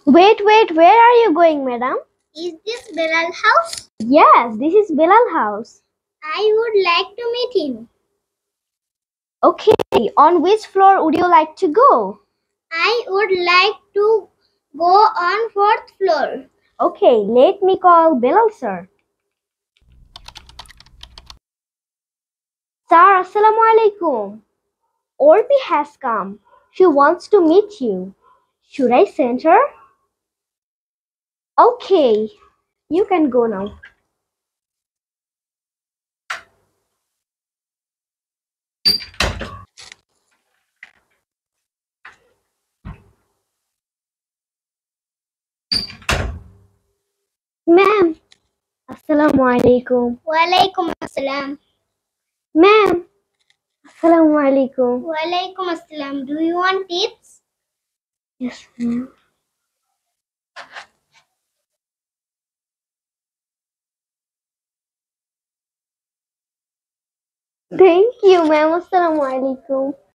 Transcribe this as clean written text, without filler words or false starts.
Wait, where are you going, madam? Is this Bilal house? Yes, this is Bilal house. I would like to meet him. Okay, on which floor would you like to go? I would like to go on fourth floor. Okay, let me call Bilal, sir. Sir, assalamu alaikum. Orpi has come. She wants to meet you. Should I send her? Okay, you can go now. Ma'am, assalamu alaikum. Walaikum assalam. Ma'am, assalamu alaikum. Walaikum assalam. Do you want tips? Yes, ma'am. Thank you, ma'am. Assalamu alaikum.